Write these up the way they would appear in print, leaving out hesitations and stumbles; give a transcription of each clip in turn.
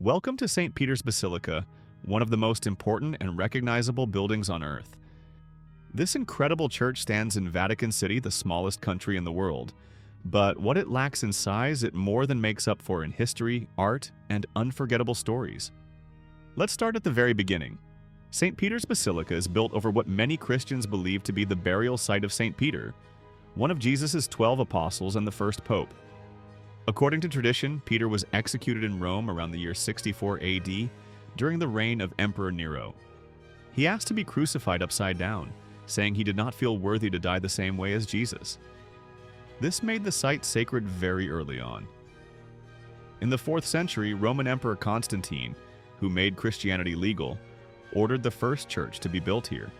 Welcome to St. Peter's Basilica, one of the most important and recognizable buildings on Earth. This incredible church stands in Vatican City, the smallest country in the world. But what it lacks in size, it more than makes up for in history, art, and unforgettable stories. Let's start at the very beginning. St. Peter's Basilica is built over what many Christians believe to be the burial site of St. Peter, one of Jesus' 12 apostles and the first pope. According to tradition, Peter was executed in Rome around the year 64 AD during the reign of Emperor Nero. He asked to be crucified upside down, saying he did not feel worthy to die the same way as Jesus. This made the site sacred very early on. In the 4th century, Roman Emperor Constantine, who made Christianity legal, ordered the first church to be built here.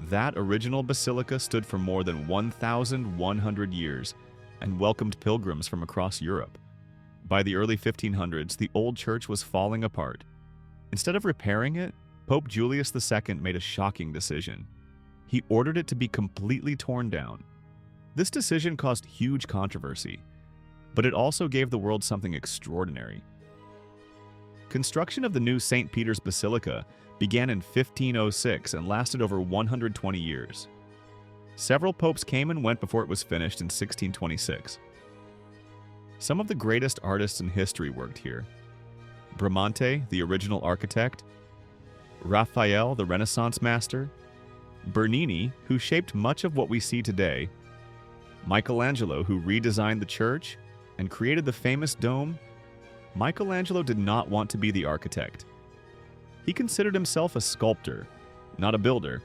That original basilica stood for more than 1,100 years and welcomed pilgrims from across Europe. By the early 1500s, the old church was falling apart. Instead of repairing it, Pope Julius II made a shocking decision. He ordered it to be completely torn down. This decision caused huge controversy, but it also gave the world something extraordinary. Construction of the new St. Peter's Basilica began in 1506 and lasted over 120 years. Several popes came and went before it was finished in 1626. Some of the greatest artists in history worked here. Bramante, the original architect, Raphael, the Renaissance master, Bernini, who shaped much of what we see today, Michelangelo, who redesigned the church and created the famous dome. Michelangelo did not want to be the architect. He considered himself a sculptor, not a builder,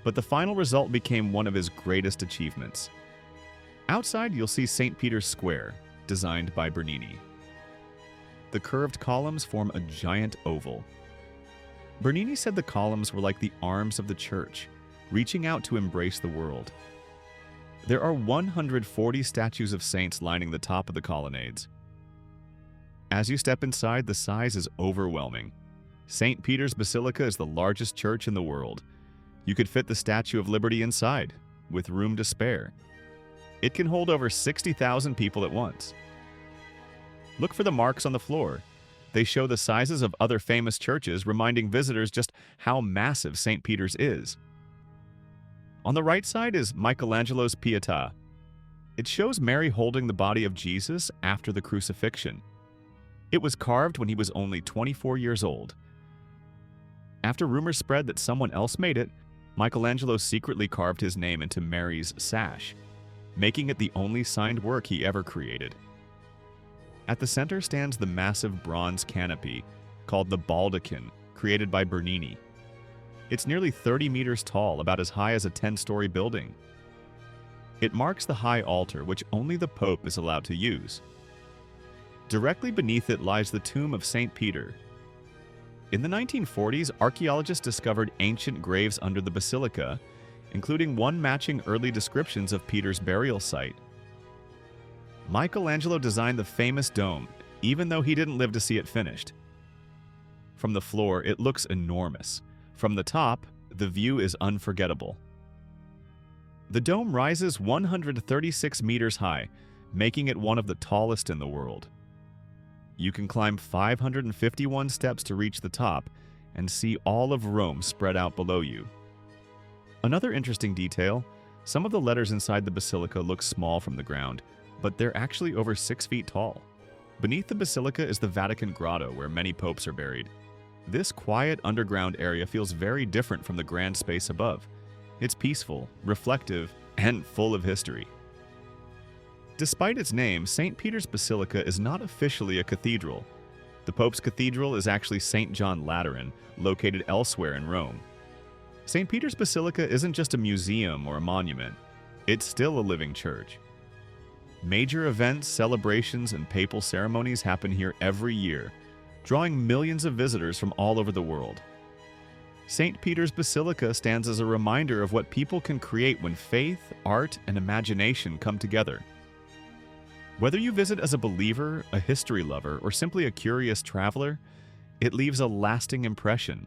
but the final result became one of his greatest achievements. Outside, you'll see St. Peter's Square, designed by Bernini. The curved columns form a giant oval. Bernini said the columns were like the arms of the church, reaching out to embrace the world. There are 140 statues of saints lining the top of the colonnades. As you step inside, the size is overwhelming. St. Peter's Basilica is the largest church in the world. You could fit the Statue of Liberty inside, with room to spare. It can hold over 60,000 people at once. Look for the marks on the floor. They show the sizes of other famous churches, reminding visitors just how massive St. Peter's is. On the right side is Michelangelo's Pietà. It shows Mary holding the body of Jesus after the crucifixion. It was carved when he was only 24 years old. After rumors spread that someone else made it, Michelangelo secretly carved his name into Mary's sash, making it the only signed work he ever created. At the center stands the massive bronze canopy, called the baldachin, created by Bernini. It's nearly 30 meters tall, about as high as a 10-story building. It marks the high altar, which only the Pope is allowed to use. Directly beneath it lies the tomb of St. Peter. In the 1940s, archaeologists discovered ancient graves under the basilica, including one matching early descriptions of Peter's burial site. Michelangelo designed the famous dome, even though he didn't live to see it finished. From the floor, it looks enormous. From the top, the view is unforgettable. The dome rises 136 meters high, making it one of the tallest in the world. You can climb 551 steps to reach the top and see all of Rome spread out below you. Another interesting detail, some of the letters inside the basilica look small from the ground, but they're actually over 6 feet tall. Beneath the basilica is the Vatican Grotto, where many popes are buried. This quiet underground area feels very different from the grand space above. It's peaceful, reflective, and full of history. Despite its name, St. Peter's Basilica is not officially a cathedral. The Pope's cathedral is actually St. John Lateran, located elsewhere in Rome. St. Peter's Basilica isn't just a museum or a monument. It's still a living church. Major events, celebrations, and papal ceremonies happen here every year, drawing millions of visitors from all over the world. St. Peter's Basilica stands as a reminder of what people can create when faith, art, and imagination come together. Whether you visit as a believer, a history lover, or simply a curious traveler, it leaves a lasting impression.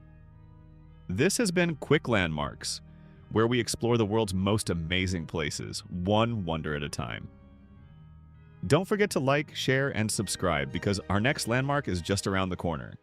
This has been Quick Landmarks, where we explore the world's most amazing places, one wonder at a time. Don't forget to like, share, and subscribe because our next landmark is just around the corner.